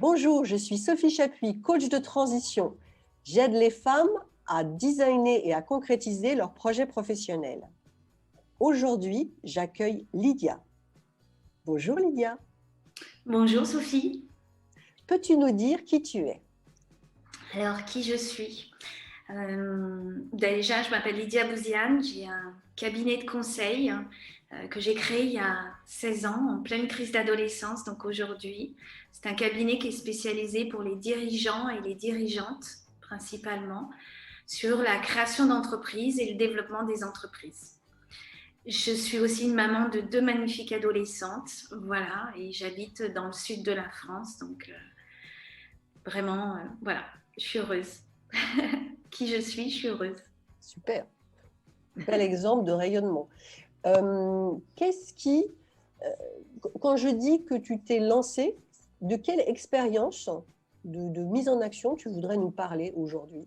Bonjour, je suis Sophie Chapuis, coach de transition. J'aide les femmes à designer et à concrétiser leurs projets professionnels. Aujourd'hui, j'accueille Lydia. Bonjour Lydia. Bonjour Sophie. Peux-tu nous dire qui tu es? Alors, qui je suis? Déjà, je m'appelle Lydia Bouziane. J'ai un cabinet de conseil que j'ai créé il y a 16 ans, en pleine crise d'adolescence. Donc aujourd'hui, c'est un cabinet qui est spécialisé pour les dirigeants et les dirigeantes, principalement, sur la création d'entreprises et le développement des entreprises. Je suis aussi une maman de 2 magnifiques adolescentes, voilà, et j'habite dans le sud de la France, donc vraiment, voilà, je suis heureuse. Qui je suis heureuse. Super, bel exemple de rayonnement. Qu'est-ce qui, quand je dis que tu t'es lancée, de quelle expérience de mise en action tu voudrais nous parler aujourd'hui?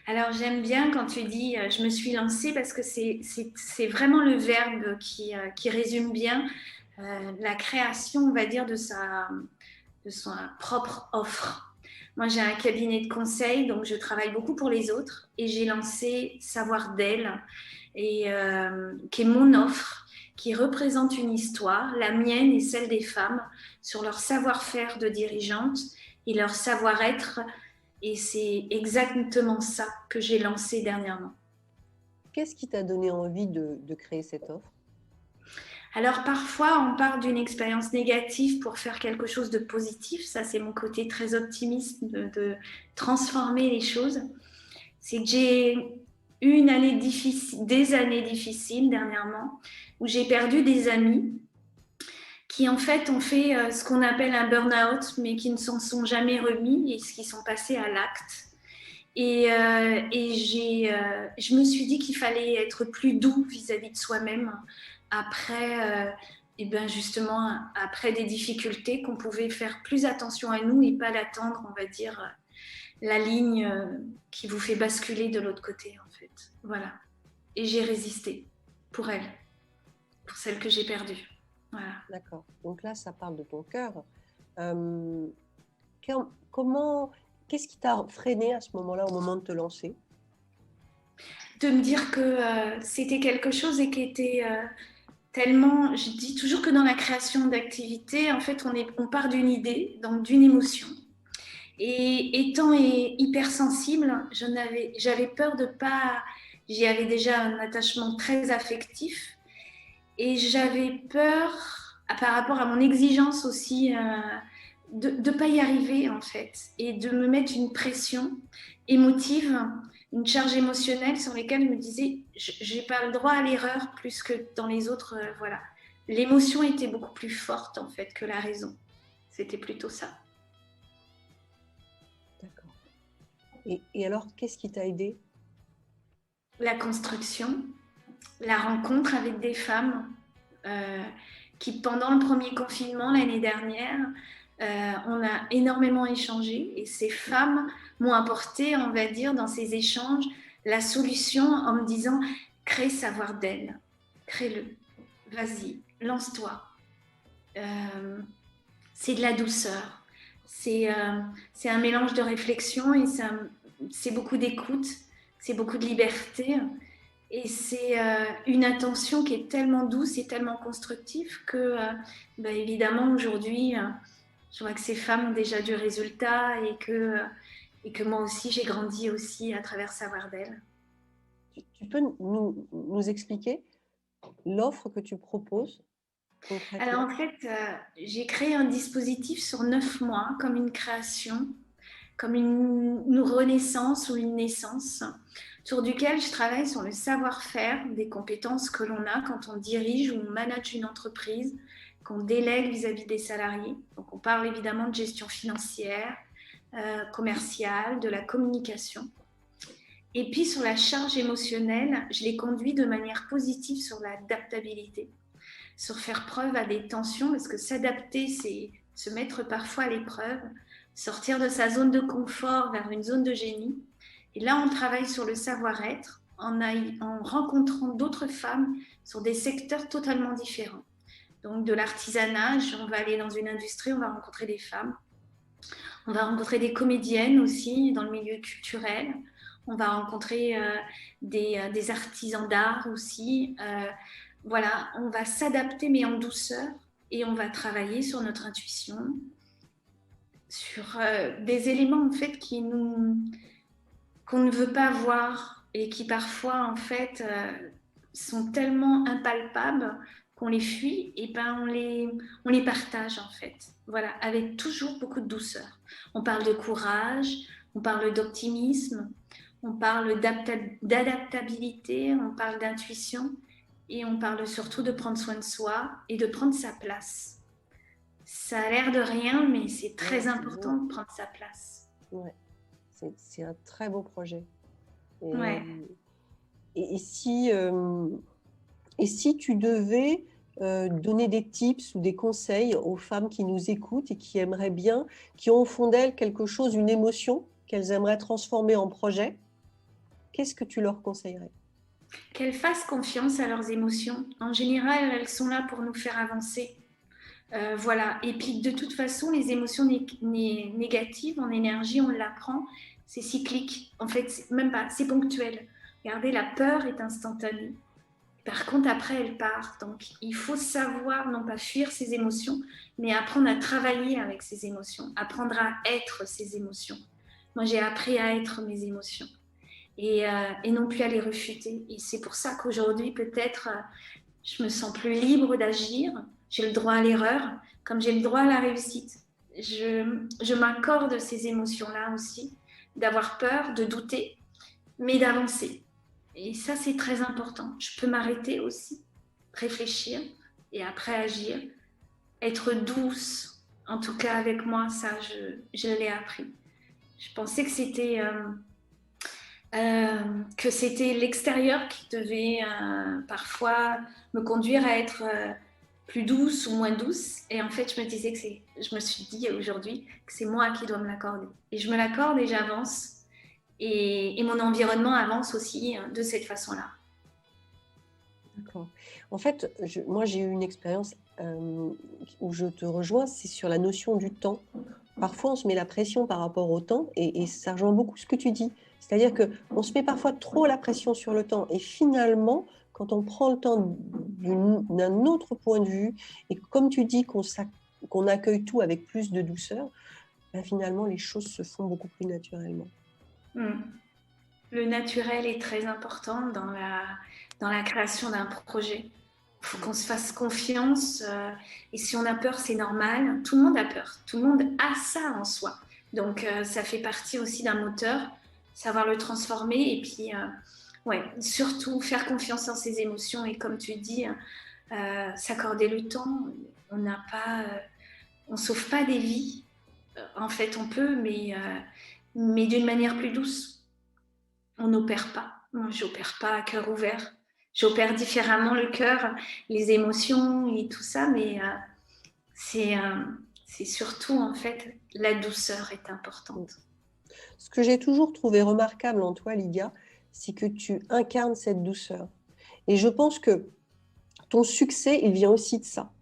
Alors j'aime bien quand tu dis je me suis lancée parce que c'est vraiment le verbe qui résume bien la création, on va dire, de sa propre offre. Moi, j'ai un cabinet de conseil, donc je travaille beaucoup pour les autres et j'ai lancé Savoir d'elle, qui est mon offre, qui représente une histoire, la mienne et celle des femmes, sur leur savoir-faire de dirigeante et leur savoir-être. Et c'est exactement ça que j'ai lancé dernièrement. Qu'est-ce qui t'a donné envie de créer cette offre? Alors parfois, on part d'une expérience négative pour faire quelque chose de positif. Ça, c'est mon côté très optimiste de transformer les choses. C'est que j'ai eu une année difficile, des années difficiles dernièrement, où j'ai perdu des amis qui en fait ont fait ce qu'on appelle un burn-out, mais qui ne s'en sont jamais remis et qui sont passés à l'acte. Je me suis dit qu'il fallait être plus doux vis-à-vis de soi-même après, et ben justement, après des difficultés, qu'on pouvait faire plus attention à nous et pas l'attendre, on va dire, la ligne qui vous fait basculer de l'autre côté, en fait. Voilà. Et j'ai résisté pour elle, pour celle que j'ai perdue. Voilà. D'accord. Donc là, ça parle de ton cœur. Euh, comment, qu'est-ce qui t'a freiné à ce moment-là, au moment de te lancer? De me dire que c'était quelque chose et qui était tellement, je dis toujours que dans la création d'activités, en fait, on part d'une idée, donc d'une émotion. Et étant hypersensible, j'avais peur de pas. J'y avais déjà un attachement très affectif et j'avais peur, par rapport à mon exigence aussi, de ne pas y arriver en fait et de me mettre une pression émotive, une charge émotionnelle sur lesquelles je me disais, j'ai pas le droit à l'erreur plus que dans les autres. Voilà. L'émotion était beaucoup plus forte en fait que la raison. C'était plutôt ça. D'accord. Et alors, qu'est-ce qui t'a aidé? La construction, la rencontre avec des femmes euh, qui, pendant le premier confinement l'année dernière, on a énormément échangé et ces femmes m'ont apporté, on va dire, dans ces échanges, la solution en me disant crée savoir d'elle, crée-le, vas-y, lance-toi. Euh, c'est de la douceur, c'est un mélange de réflexion et c'est beaucoup d'écoute, c'est beaucoup de liberté. Et c'est une intention qui est tellement douce et tellement constructive que, bah, évidemment, aujourd'hui, je vois que ces femmes ont déjà du résultat et que moi aussi, j'ai grandi aussi à travers Savoir d'elles. Tu peux nous expliquer l'offre que tu proposes Alors, en concrètement? fait, j'ai créé un dispositif sur 9 mois, comme une création, comme une renaissance ou une naissance, sur duquel je travaille sur le savoir-faire, des compétences que l'on a quand on dirige ou on manage une entreprise, qu'on délègue vis-à-vis des salariés. Donc on parle évidemment de gestion financière, commerciale, de la communication. Et puis sur la charge émotionnelle, je les conduis de manière positive sur l'adaptabilité, sur faire preuve à des tensions, parce que s'adapter, c'est se mettre parfois à l'épreuve, sortir de sa zone de confort vers une zone de génie. Et là, on travaille sur le savoir-être en rencontrant d'autres femmes sur des secteurs totalement différents. Donc de l'artisanat, on va aller dans une industrie, on va rencontrer des femmes. On va rencontrer des comédiennes aussi dans le milieu culturel. On va rencontrer des artisans d'art aussi. Voilà, on va s'adapter mais en douceur et on va travailler sur notre intuition, sur des éléments en fait qu'on ne veut pas voir et qui parfois en fait sont tellement impalpables qu'on les fuit, et ben on les partage en fait. Voilà, avec toujours beaucoup de douceur. On parle de courage, on parle d'optimisme, on parle d'adaptabilité, on parle d'intuition et on parle surtout de prendre soin de soi et de prendre sa place. Ça a l'air de rien, mais c'est très important de prendre sa place. Ouais. C'est un très beau projet. Et, ouais. Et si tu devais donner des tips ou des conseils aux femmes qui nous écoutent et qui aimeraient bien, qui ont au fond d'elles quelque chose, une émotion qu'elles aimeraient transformer en projet, qu'est-ce que tu leur conseillerais? Qu'elles fassent confiance à leurs émotions. En général, elles sont là pour nous faire avancer. Voilà. Et puis, de toute façon, les émotions négatives en énergie, on l'apprend, c'est cyclique. En fait, même pas, c'est ponctuel. Regardez, la peur est instantanée. Par contre, après, elle part. Donc, il faut savoir, non pas fuir ses émotions, mais apprendre à travailler avec ses émotions, apprendre à être ses émotions. Moi, j'ai appris à être mes émotions et non plus à les refuter. Et c'est pour ça qu'aujourd'hui, peut-être, je me sens plus libre d'agir. J'ai le droit à l'erreur, comme j'ai le droit à la réussite. Je m'accorde ces émotions-là aussi, d'avoir peur, de douter, mais d'avancer. Et ça, c'est très important. Je peux m'arrêter aussi, réfléchir et après agir. Être douce, en tout cas avec moi, ça, je l'ai appris. Je pensais que c'était l'extérieur qui devait parfois me conduire à être plus douce ou moins douce. Et en fait, je me suis dit aujourd'hui que c'est moi qui dois me l'accorder. Et je me l'accorde et j'avance. Et mon environnement avance aussi de cette façon-là. D'accord. En fait, moi, j'ai eu une expérience où je te rejoins, c'est sur la notion du temps. Parfois, on se met la pression par rapport au temps et ça rejoint beaucoup ce que tu dis. C'est-à-dire qu'on se met parfois trop la pression sur le temps et finalement, quand on prend le temps d'un autre point de vue et comme tu dis qu'on accueille tout avec plus de douceur, ben finalement, les choses se font beaucoup plus naturellement. Le naturel est très important dans la création d'un projet. Il faut qu'on se fasse confiance et si on a peur, c'est normal. Tout le monde a peur, tout le monde a ça en soi. Donc ça fait partie aussi d'un moteur, savoir le transformer et puis surtout faire confiance en ses émotions et comme tu dis, s'accorder le temps. On n'a pas, on sauve pas des vies. En fait, on peut, mais d'une manière plus douce. On n'opère pas. Moi, j'opère pas à cœur ouvert. J'opère différemment le cœur, les émotions et tout ça, mais c'est surtout, en fait, la douceur est importante. Ce que j'ai toujours trouvé remarquable en toi, Lydia, c'est que tu incarnes cette douceur. Et je pense que ton succès, il vient aussi de ça.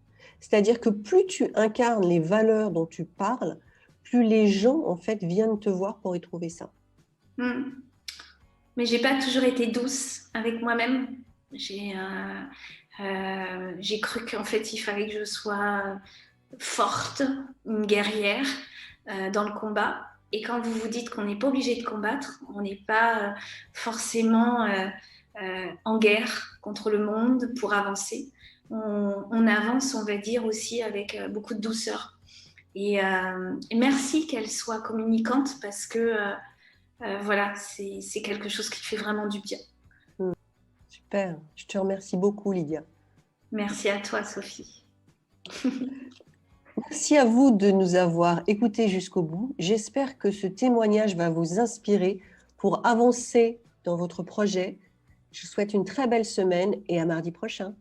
C'est-à-dire que plus tu incarnes les valeurs dont tu parles, plus les gens, en fait, viennent te voir pour y trouver ça. Mais j'ai pas toujours été douce avec moi-même. J'ai cru qu'en fait, il fallait que je sois forte, une guerrière dans le combat. Et quand vous vous dites qu'on n'est pas obligé de combattre, on n'est pas forcément en guerre contre le monde pour avancer. On avance, on va dire, aussi avec beaucoup de douceur. Et merci qu'elle soit communicante parce que voilà, c'est quelque chose qui fait vraiment du bien. Super, je te remercie beaucoup, Lydia. Merci à toi, Sophie. Merci à vous de nous avoir écoutés jusqu'au bout. J'espère que ce témoignage va vous inspirer pour avancer dans votre projet. Je vous souhaite une très belle semaine et à mardi prochain.